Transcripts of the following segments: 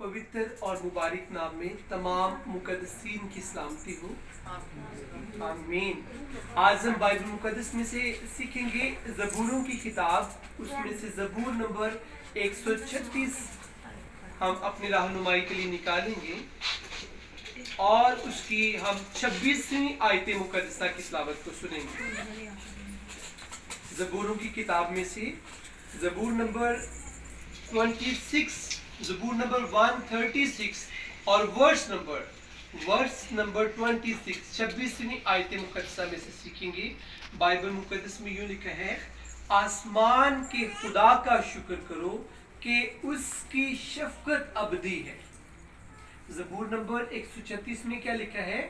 पवित्र और मुबारक नाम में तमाम मुकद्दसीन की सलामती हो। आमीन। आज हम बाइबल मुकद्दस में से सीखेंगे ज़बूरों की किताब, उसमें से ज़बूर नंबर 136 हम अपनी रहनुमाई के लिए निकालेंगे और उसकी हम 26वीं आयत मुकद्दसा की तिलावत को सुनेंगे। ज़बूरों की किताब में से ज़बूर नंबर 26, ज़बूर नंबर 136 और वर्स नंबर 26, 26वीं आयत मुकद्दसा में से सीखेंगे। बाइबल मुकद्दस में यूं लिखा है, आसमान के खुदा का शुक्र करो कि उसकी शफकत अबदी है। ज़बूर नंबर 136 में क्या लिखा है?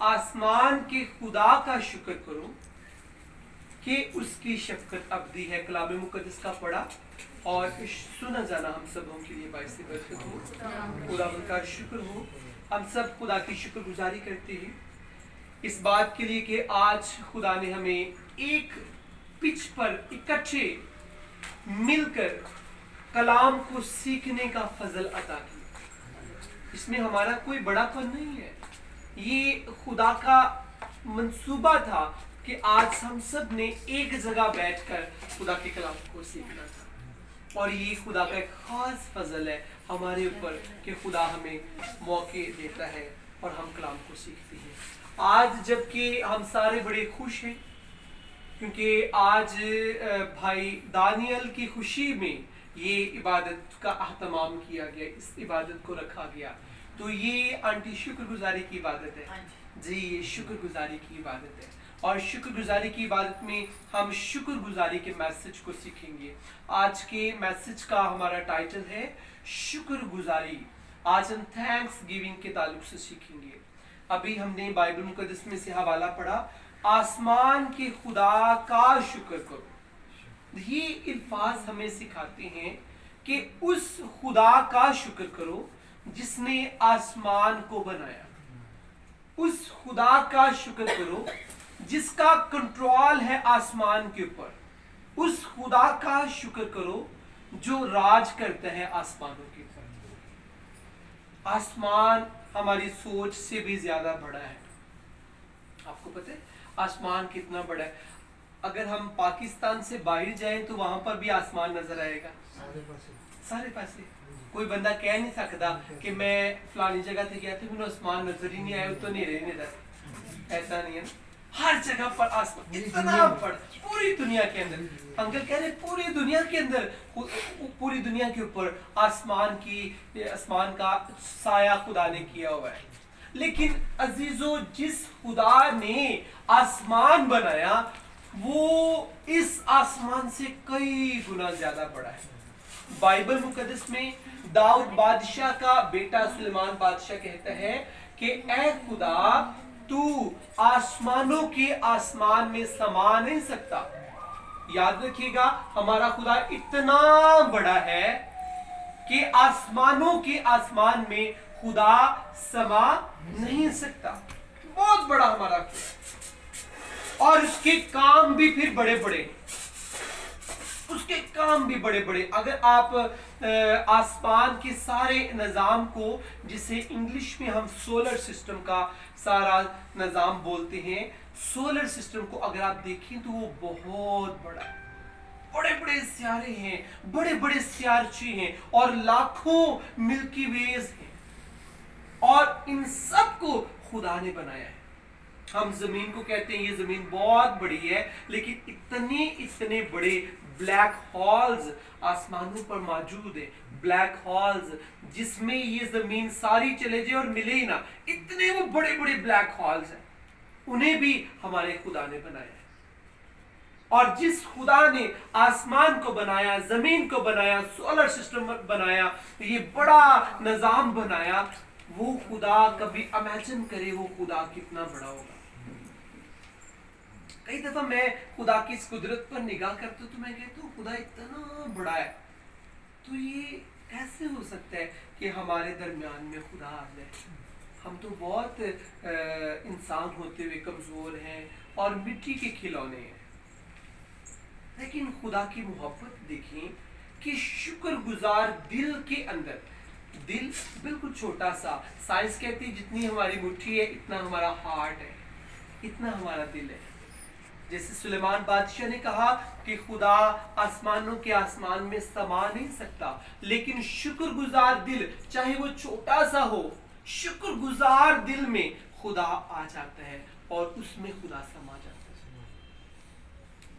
आसमान के खुदा का शुक्र करो कि उसकी शफकत अबदी है। कलाम मुकद्दस का पढ़ा और सुना जाना हम सबों के लिए बाइस बरकत हो। खुदा का शुक्र हो। हम सब खुदा की शुक्रगुजारी करते हैं इस बात के लिए कि आज खुदा ने हमें एक पिच पर इकट्ठे मिलकर कलाम को सीखने का फजल अता किया। इसमें हमारा कोई बड़ापन नहीं है, ये खुदा का मंसूबा था कि आज हम सब ने एक जगह बैठकर खुदा के कलाम को सीखना था। और ये खुदा का एक खास फजल है हमारे ऊपर कि खुदा हमें मौके देता है और हम कलाम को सीखते हैं। आज जबकि हम सारे बड़े खुश हैं क्योंकि आज भाई दानियल की खुशी में ये इबादत का अहतमाम किया गया, इस इबादत को रखा गया। तो ये आंटी शुक्रगुजारी की इबादत है जी, ये शुक्रगुजारी की इबादत है। और शुक्रगुजारी की इबादत में हम शुक्रगुजारी के मैसेज को सीखेंगे। आज के मैसेज का हमारा टाइटल है शुक्रगुजारी। आज हम थैंक्स गिविंग के ताल्लुक से सीखेंगे। अभी हमने बाइबल मुकद्दस में से हवाला पढ़ा, आसमान के खुदा का शुक्र करो। ये अल्फाज हमें सिखाते हैं कि उस खुदा का शुक्र करो जिसने आसमान को बनाया। उस खुदा का शुक्र करो जिसका कंट्रोल है आसमान के ऊपर। उस खुदा का शुक्र करो जो राज करता है आसमानों के ऊपर। आसमान हमारी सोच से भी ज्यादा बड़ा है। आपको पता है आसमान कितना बड़ा है? अगर हम पाकिस्तान से बाहर जाएं तो वहां पर भी आसमान नजर आएगा, सारे पासे। कोई बंदा कह नहीं सकता कि मैं फलानी जगह से गया था, मुझे आसमान नजर ही नहीं आया, तो नहीं रहे। ऐसा नहीं है ना, हर जगह पर आसमान इतना बड़ा, पूरी दुनिया के अंदर। अंकल कह रहे पूरी दुनिया के अंदर, पूरी दुनिया के ऊपर आसमान का साया खुदा ने किया हुआ है। लेकिन अजीजों, जिस खुदा ने आसमान बनाया वो इस आसमान से कई गुना ज्यादा बड़ा है। बाइबल मुकद्दस में दाऊद बादशाह का बेटा सुलेमान बादशाह कहता है कि ऐ खुदा, तू आसमानों के आसमान में समा नहीं सकता। याद रखिएगा, हमारा खुदा इतना बड़ा है कि आसमानों के आसमान में खुदा समा नहीं सकता। बहुत बड़ा हमारा खुदा, और उसके काम भी फिर बड़े बड़े, उसके काम भी बड़े बड़े। अगर आप आसमान के सारे निज़ाम को, जिसे इंग्लिश में हम सोलर सिस्टम का सारा निज़ाम बोलते हैं, सोलर सिस्टम को अगर आप देखें तो वो बहुत बड़ा है। बड़े बड़े सियारे हैं, बड़े बड़े सियारचे हैं और लाखों मिल्की वेज हैं, और इन सब को खुदा ने बनाया है। हम जमीन को कहते हैं ये जमीन बहुत बड़ी है, लेकिन इतने बड़े ब्लैक होल्स आसमानों पर मौजूद है। ब्लैक होल्स जिसमें ये जमीन सारी चले जाए और मिले ही ना, इतने वो बड़े बड़े ब्लैक होल्स हैं, उन्हें भी हमारे खुदा ने बनाया है। और जिस खुदा ने आसमान को बनाया, जमीन को बनाया, सोलर सिस्टम बनाया, ये बड़ा निजाम बनाया, वो खुदा, कभी इमेजिन करे वो खुदा कितना बड़ा होगा। कई दफा मैं खुदा की इस कुदरत पर निगाह करता हूं तो मैं कहता हूँ खुदा इतना बड़ा है, तो ये कैसे हो सकता है कि हमारे दरमियान में खुदा आ जाए? हम तो बहुत इंसान होते हुए कमजोर हैं और मिट्टी के खिलौने हैं। लेकिन खुदा की मोहब्बत देखें कि शुक्रगुजार दिल के अंदर दिल बिल्कुल छोटा सा, साइंस कहती है जितनी हमारी मुट्ठी है इतना हमारा हार्ट है, इतना हमारा दिल है। जैसे सुलेमान बादशाह ने कहा कि खुदा आसमानों के आसमान में समा नहीं सकता, लेकिन शुक्रगुजार दिल चाहे वो छोटा सा हो, शुक्रगुजार दिल में खुदा आ जाता है और उसमें खुदा समा जाता है।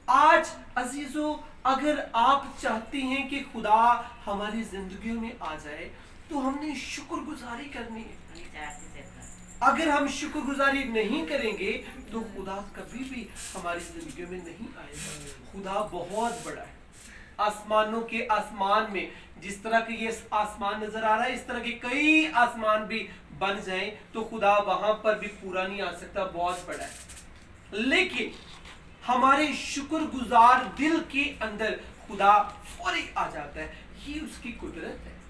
आज अजीजों, अगर आप चाहती हैं कि खुदा हमारी जिंदगियों में आ जाए तो हमने शुक्रगुजारी करनी है। अगर हम शुक्रगुजारी नहीं करेंगे तो खुदा कभी भी हमारी जिंदगी में नहीं आएगा। खुदा बहुत बड़ा है। आसमानों के आसमान में जिस तरह के ये आसमान नजर आ रहा है, इस तरह के कई आसमान भी बन जाएं तो खुदा वहां पर भी पूरा नहीं आ सकता, बहुत बड़ा है। लेकिन हमारे शुक्रगुजार दिल के अंदर खुदा फौरी आ जाता है, ये उसकी कुदरत है।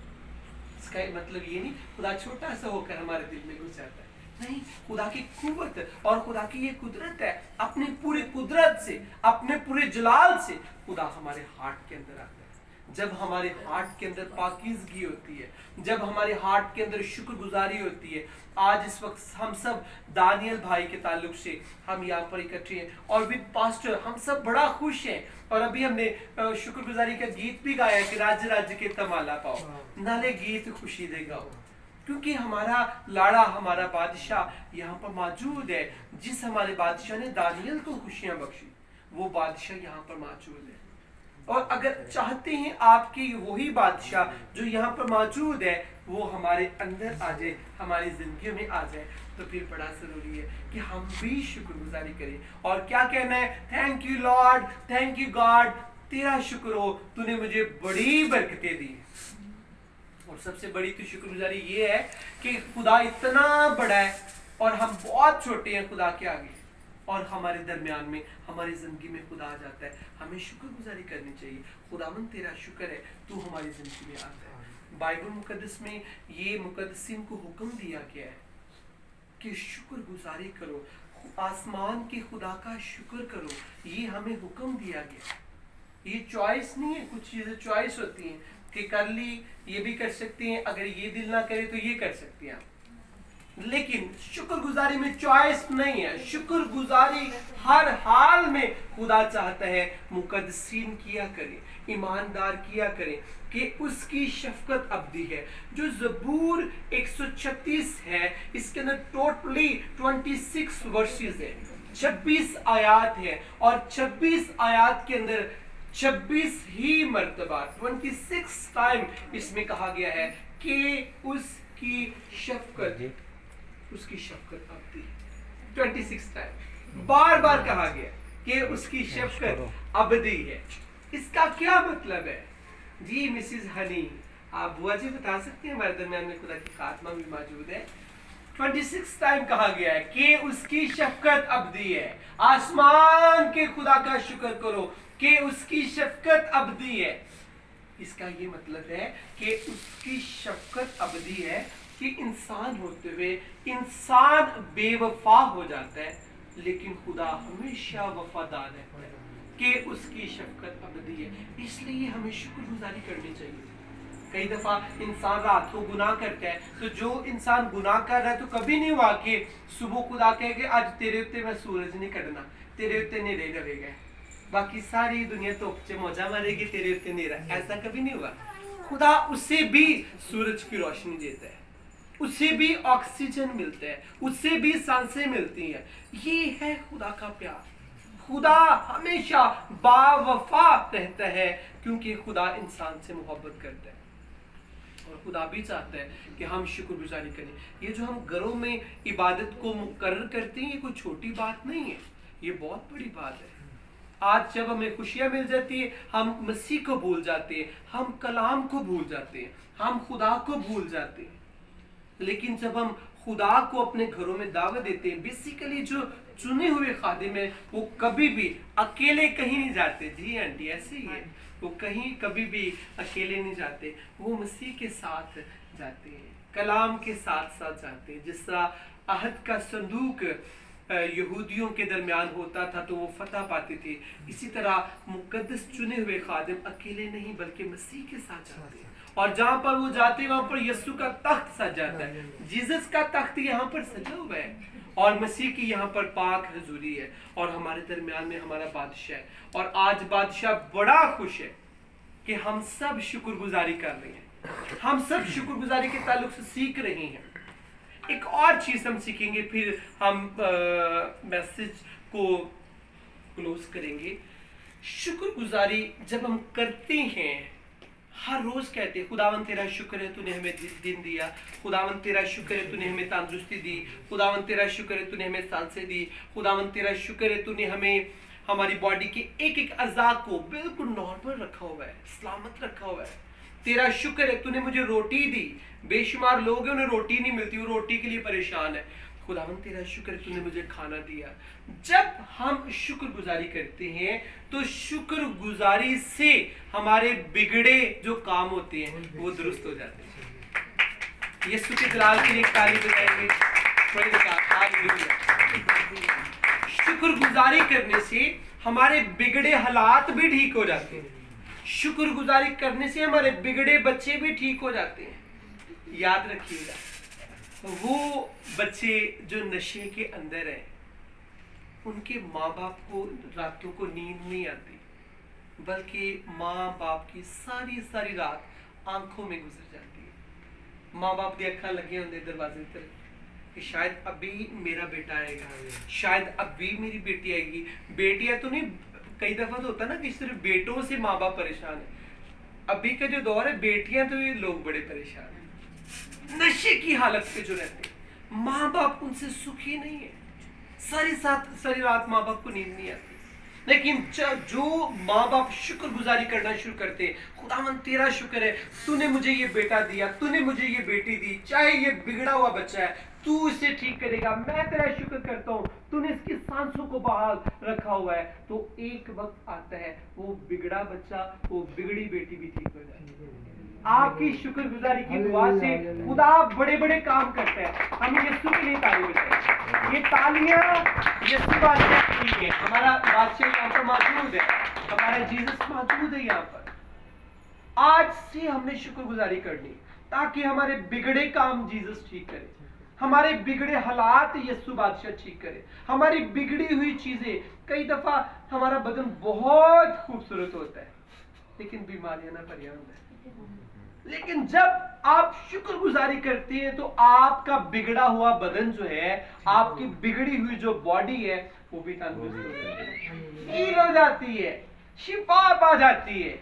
इसका मतलब ये नहीं खुदा छोटा सा होकर हमारे दिल में घुस जाता है, नहीं, खुदा की कुव्वत और खुदा की ये कुदरत है। अपने पूरी कुदरत से, अपने पूरे जलाल से खुदा हमारे हार्ट के अंदर आता है। जब हमारे हार्ट के अंदर पाकीज़गी होती है, जब हमारे हार्ट के अंदर शुक्रगुजारी होती है। आज इस वक्त हम सब दानियल भाई के ताल्लुक से हम यहाँ पर इकट्ठे हैं और विद पास्टर हम सब बड़ा खुश हैं। और अभी हमने शुक्रगुजारी का गीत भी गाया कि राज्य राज्य के तमाला पाओ, नाले गीत खुशी दे गाओ, क्योंकि हमारा लाड़ा, हमारा बादशाह यहाँ पर मौजूद है। जिस हमारे बादशाह ने दानियल को खुशियां बख्शी, वो बादशाह यहाँ पर मौजूद है। और अगर चाहते हैं आपकी वही बादशाह जो यहाँ पर मौजूद है वो हमारे अंदर आ जाए, हमारी जिंदगी में आ जाए, तो फिर बड़ा जरूरी है कि हम भी शुक्रगुजारी करें। और क्या कहना है? Thank you Lord, thank you God, तेरा शुक्र हो, तूने मुझे बड़ी बरकतें दी। और सबसे बड़ी तो शुक्रगुजारी ये है कि खुदा इतना बड़ा है और हम बहुत छोटे हैं खुदा के आगे, और हमारे दरमियान में, हमारी जिंदगी में खुदा आ जाता है। हमें शुक्रगुजारी करनी चाहिए। खुदावंद तेरा शुक्र है, तू हमारी जिंदगी में आता है। बाइबल मुकद्दस में ये मुकद्दसीन को हुक्म दिया गया है कि शुक्रगुजारी करो, आसमान के खुदा का शुक्र करो, ये हमें हुक्म दिया गया। ये चॉइस नहीं है, कुछ चीजें चॉइस होती हैं कि कर ली, ये भी कर सकते हैं, अगर ये दिल ना करे तो ये कर सकते हैं, लेकिन शुक्रगुजारी में चॉइस नहीं है। शुक्रगुजारी हर हाल में खुदा चाहता है मुकद्दसीन किया करें, ईमानदार किया करें कि उसकी शफकत अब्दी है। जो ज़बूर 136 है, इसके अंदर टोटली 26 वर्सेस है, 26 आयात है, और 26 आयात के अंदर 26 ही मर्तबा 26 टाइम इसमें कहा गया है कि उसकी शफकत अब्दी। 26 टाइम बार बार कहा गया कि उसकी शफकत अब्दी है। इसका क्या मतलब है जी? मिसिज हनी, आप बुआ जी बता सकते हैं? हमारे दरमियान में खुदा की आत्मा भी मौजूद है। 26 टाइम कहा गया है कि उसकी शफकत अब्दी है। आसमान के खुदा का शुक्र करो कि उसकी शफकत अब्दी है। इसका ये मतलब है कि उसकी शफकत अब्दी है कि इंसान होते हुए इंसान बेवफा हो जाता है, लेकिन खुदा हमेशा वफादार रहता है कि उसकी शफकत अब्दी है। इसलिए हमें शुक्रगुजारी करनी चाहिए। कई दफा इंसान रात को गुनाह करता है, तो जो इंसान गुनाह कर रहा है तो कभी नहीं हुआ कि सुबह खुदा कहे कि आज तेरे उत्ते मैं सूरज नहीं कटना, तेरे उत्ते नहीं रहेगा, बाकी सारी दुनिया तो मौजा मारेगी, तेरे उत्ते नहीं रहा। ऐसा कभी नहीं हुआ। खुदा उसे भी सूरज की रोशनी देता है, उससे भी ऑक्सीजन मिलता है, उससे भी सांसें मिलती हैं। ये है खुदा का प्यार। खुदा हमेशा बावफा रहता है क्योंकि खुदा इंसान से मोहब्बत करता है, और खुदा भी चाहता है कि हम शुक्रगुजारी करें। ये जो हम घरों में इबादत को मुकर्रर करते हैं, ये कोई छोटी बात नहीं है, ये बहुत बड़ी बात है। आज जब हमें खुशियां मिल जाती है, हम मसीह को भूल जाते हैं, हम कलाम को भूल जाते हैं, हम खुदा को भूल जाते हैं। लेकिन जब हम खुदा को अपने घरों में दावत देते हैं, बेसिकली जो चुने हुए खादिम है वो कभी भी अकेले कहीं नहीं जाते। जी आंटी, ऐसे ही है, वो कहीं कभी भी अकेले नहीं जाते, वो मसीह के साथ जाते हैं, कलाम के साथ साथ जाते हैं। जिस तरह अहद का संदूक यहूदियों के दरमियान होता था तो वो फतह पाते थे, इसी तरह मुकद्दस चुने हुए खादिम अकेले नहीं बल्कि मसीह के साथ जाते हैं, और जहाँ पर वो जाते हैं वहाँ पर यीशु का तख्त सज जाता है। जीसस का तख्त यहाँ पर सजा हुआ है और मसीह की यहाँ पर पाक हजूरी है और हमारे दरमियान में हमारा बादशाह है। और आज बादशाह बड़ा खुश है कि हम सब शुक्रगुजारी कर रहे हैं, हम सब शुक्रगुजारी के ताल्लुक से सीख रहे हैं। एक और चीज हम सीखेंगे, फिर हम मैसेज को क्लोज करेंगे। शुक्रगुजारी जब हम करते हैं, हर रोज कहते हैं खुदावन तेरा शुक्र है तूने हमें दिन दिया, खुदावन तेरा शुक्र है तूने हमें तंदुरुस्ती दी, खुदावन तेरा शुक्र है तूने हमें सांसें दी, खुदावन तेरा शुक्र है तूने हमें हमारी बॉडी के एक एक अज़ा को बिल्कुल नॉर्मल रखा हुआ है, सलामत रखा हुआ है। तेरा शुक्र है तूने मुझे रोटी दी, बेशुमार लोग हैं उन्हें रोटी नहीं मिलती, वो रोटी के लिए परेशान है। खुदावन तेरा शुक्र है तूने मुझे खाना दिया। जब हम शुक्रगुजारी करते हैं तो शुक्रगुजारी से हमारे बिगड़े जो काम होते हैं वो दुरुस्त हो जाते हैं। यीशु के जलाल के लिए ताली बजाएंगे। शुक्रगुजारी करने से हमारे बिगड़े हालात भी ठीक हो जाते हैं, शुक्रगुजारी करने से हमारे बिगड़े बच्चे भी ठीक हो जाते हैं। याद रखिएगा, वो बच्चे जो नशे के अंदर हैं, उनके माँ बाप को रातों को नींद नहीं आती, बल्कि माँ बाप की सारी सारी रात आंखों में गुजर जाती है। माँ बाप की अखा लगे होंगे दरवाजे पर कि शायद अभी मेरा बेटा आएगा, शायद अभी मेरी बेटी आएगी। बेटियां तो नहीं, कई दफा तो होता ना कि सिर्फ बेटों से माँ बाप परेशान है। अभी का जो दौर है, बेटियां तो ये लोग बड़े परेशान हैं, नशे की हालत पे जो रहते हैं। माँ बाप उनसे सुखी नहीं है, सारी रात माँ बाप को नींद नहीं आती। लेकिन जो माँ बाप शुक्रगुजारी करना शुरू करते हैं, खुदावन तेरा शुक्र है तूने मुझे ये बेटा दिया, तूने मुझे ये बेटी दी, चाहे ये बिगड़ा हुआ बच्चा है तू इसे ठीक करेगा, मैं तेरा शुक्र करता हूँ, तूने इसकी सांसों को बहाल रखा हुआ है। तो एक वक्त आता है वो बिगड़ा बच्चा, वो बिगड़ी बेटी भी ठीक हो जाती है। आपकी शुक्रगुजारी की दुआ से खुदा बड़े बड़े काम करता है। हम यीशु के लिए ताली बजाएं। ये तालियां यीशु बादशाह के लिए, हमारा बादशाह यहाँ पर मौजूद है, हमारा जीसस मौजूद है यहाँ पर। आज से हमने शुक्रगुजारी करनी ताकि हमारे बिगड़े काम जीसस ठीक करे, हमारे बिगड़े हालात यीशु बादशाह ठीक करे, हमारी बिगड़ी हुई चीजें। कई दफा हमारा बदन बहुत खूबसूरत होता है लेकिन बीमारियां ना पर्याप्त है। लेकिन जब आप शुक्रगुजारी करते हैं तो आपका बिगड़ा हुआ बदन जो है, आपकी बिगड़ी हुई जो बॉडी है, वो भी तंदुरुस्त हो जाती है, हील हो जाती है, शिफा पा जाती है।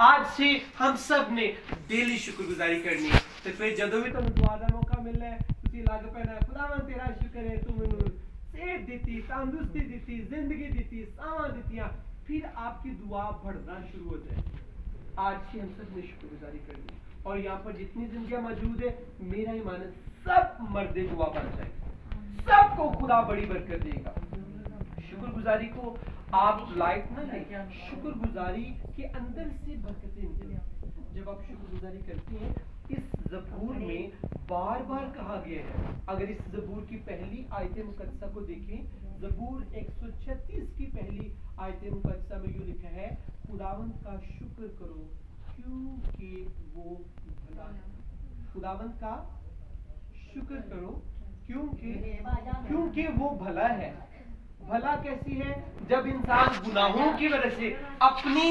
आज से हम सब ने डेली शुक्रगुजारी करनी है। तो फिर जदों भी तुम दुआ का मौका मिल रहा है, ਤੁਸੀਂ ਲੱਗ ਪੈਣਾ, खुदावन तेरा शुक्र है तू ਮੈਨੂੰ सेहत दी, तंदुरुस्ती दी, जिंदगी दी, सावां दित्तियां, फिर आपकी दुआ बढ़ना शुरू हो जाए। आज से हम सब ने शुक्रगुजारी करनी है। और यहाँ पर जितनी जिंदगियां मौजूद है, मेरा ईमान है सब मर्दे दुआ बन जाएगा, सबको खुदा बड़ी बरकत देगा। शुक्रगुजारी को आप लाइट ना लें, शुक्रगुजारी के अंदर से बरकतें निकलें। जब आप शुक्रगुजारी करते हैं, इस ज़बूर में बार बार कहा गया है। अगर इस ज़बूर की पहली आयत मुकद्दसा को देखें, ज़बूर 136 की पहली आयत मुकद्दसा में यूं लिखा है, खुदावंद का शुक्र करो क्योंकि वो भला है। खुदावंद का शुक्र करो क्योंकि वो भला है। भला कैसी है? जब इंसान गुनाहों की वजह से, अपनी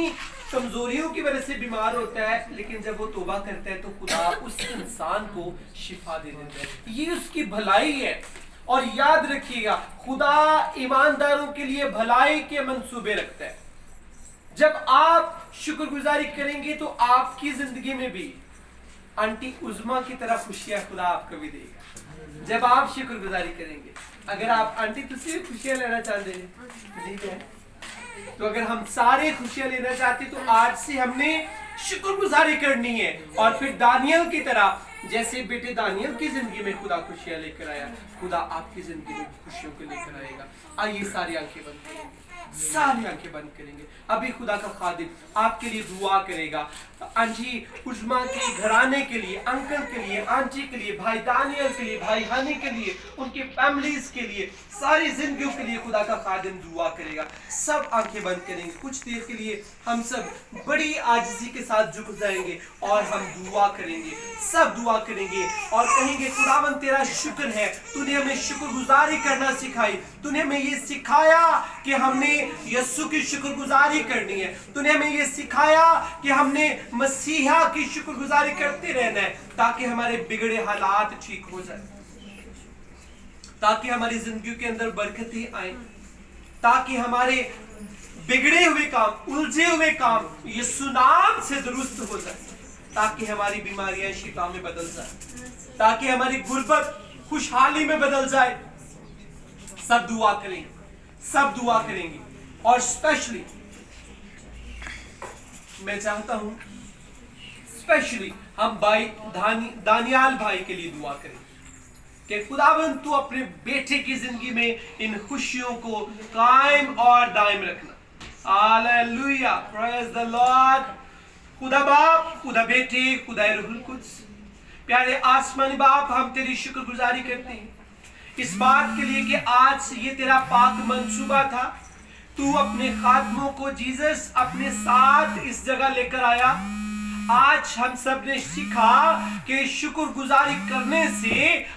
कमजोरियों की वजह से बीमार होता है, लेकिन जब वो तौबा करता है तो खुदा उस इंसान को शिफा दे देता है। ये उसकी भलाई है। और याद रखिएगा, खुदा ईमानदारों के लिए भलाई के मंसूबे रखता है। जब आप शुक्रगुजारी करेंगे तो आपकी जिंदगी में भी आंटी उज़मा की तरह खुशियां खुदा आपको भी देगा जब आप शुक्रगुजारी करेंगे। अगर आप आंटी तुझसे भी खुशियां लेना चाहते हैं, ठीक है, तो अगर हम सारे खुशियां लेना चाहते तो आज से हमने शुक्रगुजारी करनी है। और फिर दानियल की तरह जैसे बेटे दानियल की जिंदगी में खुदा खुशियां लेकर आया, खुदा आपकी जिंदगी में खुशियों को लेकर आएगा। आइए सारी आंखें बंद करेंगे, सारी आंखें बंद करेंगे। अभी खुदा का खादिम आपके लिए दुआ करेगा। आंटी उजमा के घराने के लिए, अंकल के लिए, आंटी के लिए, भाई दानियल के लिए, भाई हनी के लिए, उनके फैमिलीज के लिए, सारी जिंदगियों के लिए खुदा का खादिम दुआ करेगा। सब आंखें बंद करेंगे। कुछ देर के लिए हम सब बड़ी आजिज़ी के साथ झुक जाएंगे और हम दुआ करेंगे, सब दुआ करेंगे और कहेंगे खुदावंद तेरा शुक्र है, तूने हमें शुक्रगुजारी करना सिखाई, तूने हमें ये सिखाया कि हमने यीशु की शुक्रगुजारी करनी है, तूने हमें ये सिखाया कि हमने मसीहा की शुक्रगुजारी करते रहना है, ताकि हमारे बिगड़े हालात ठीक हो जाए, ताकि हमारी जिंदगी के अंदर बरकतें आए, ताकि हमारे बिगड़े हुए काम, उलझे हुए काम यीशु नाम से दुरुस्त हो जाए, ताकि हमारी बीमारियां शिफा में बदल जाए, ताकि हमारी गुर्बत खुशहाली में बदल जाए। सब दुआ करेंगे, सब दुआ करेंगे। और स्पेशली मैं चाहता हूं स्पेशली हम भाई दानियाल भाई के लिए दुआ करें कि खुदावंद तू अपने बेटे की जिंदगी में इन खुशियों को कायम और दायम रखना। Hallelujah, praise the Lord. खुदा बाप, खुदा बेटे, खुदा रूहुल कुद्स, प्यारे आसमानी बाप, हम तेरी शुक्रगुजारी करते हैं इस बात के लिए कि आज ये तेरा पाक मंसूबा था। तू अपने खादमों को जीसस अपने साथ इस जगह लेकर आया। आज हम सब ने सीखा कि शुक्रगुजारी करने से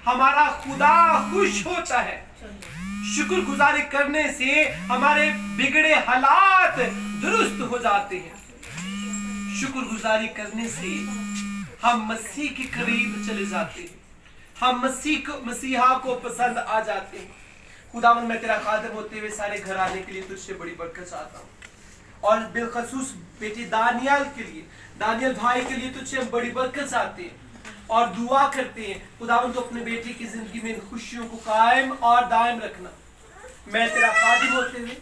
हमारा खुदा खुश होता है, शुक्रगुजारी करने से हमारे बिगड़े हालात दुरुस्त हो जाते हैं, शुक्रगुजारी करने से हम मसीह के करीब चले जाते हैं, हम मसीहा को पसंद आ जाते हैं। खुदावंद मैं तेरा खादिम होते हुए सारे घराने के लिए तुझसे बड़ी बरकत चाहता हूँ और बिलखसूस बेटे दानियल के लिए, दानियल भाई के लिए तुझसे हम बड़ी बरकत चाहते हैं और दुआ करते हैं खुदावंद तो अपने बेटे की जिंदगी में इन खुशियों को कायम और दायम रखना। मैं तेरा खादिम होते हुए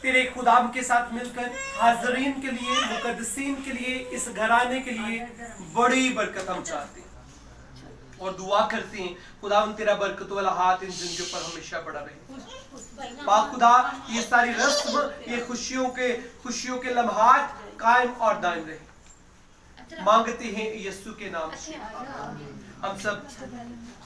तेरे खुदाम के साथ मिलकर हाज़रीन के लिए, मुकद्दसीन के लिए, इस घराने के लिए बड़ी बरकत हम चाहते हैं और दुआ करते हैं खुदावंद तेरा बरकत वाला हाथ इन जिंदगियों पर हमेशा बड़ा रहे। पाक खुदा ये सारी रस्म, ये खुशियों के लम्हात कायम और दायम रहे। मांगते हैं यीशु के नाम से। हम सब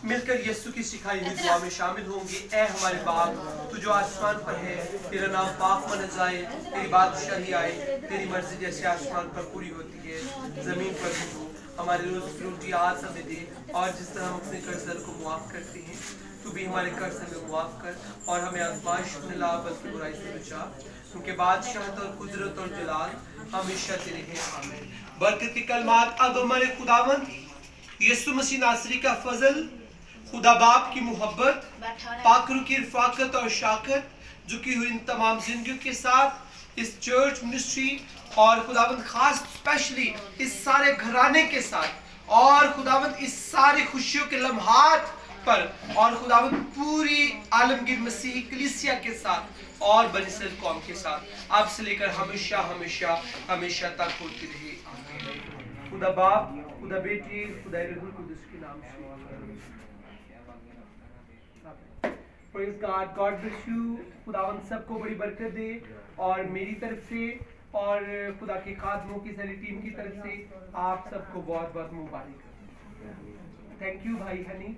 मिलकर यीशु की सिखाई हुई दुआ में शामिल होंगे। ऐ हमारे बाप, तू जो आसमान पर है, तेरा नाम पाक माना जाए, तेरी बादशाही आए, तेरी मर्जी जैसे आसमान पर पूरी होती है जमीन पर भी हो। हमारे रोज रोटी आज हमें दे और जिस तरह हम अपने कर्जदार को मुआफ करते हैं, तू भी हमारे कर्ज हमें मुआफ कर और हमें आजमाइश में ला बल्कि बुराई से बचा, क्योंकि बादशाहत और कुदरत और जलाल हमेशा तेरे हैं। आमीन। बरकत की कलमात अब हमारे खुदावंद यीशु मसीह नासरी का फजल, खुदा बाप की मोहब्बत, पाकरू की रफाकत और शाकत झुकी हुई इन तमाम जिंदगियों के साथ इस चर्च मिनिस्ट्री और खुदावंद खास स्पेशली इस सारे घराने के साथ और खुदावंद इस सारी खुशियों के लम्हात पर और खुदावंद पूरी आलमगीर मसीही कलीसिया के साथ और बनी इस्राएल कौम के साथ अब से लेकर हमेशा हमेशा हमेशा तक होती रही। आमीन। खुदा बाप, खुदा बेटी, खुदा रूहुल कुद्दूस के नाम से। Praise God, God bless you। खुदावंद सबको बड़ी बरकत दे और मेरी तरफ से और खुदा के खादमों की सारी टीम की तरफ से आप सबको बहुत बहुत मुबारक। थैंक यू भाई हनी।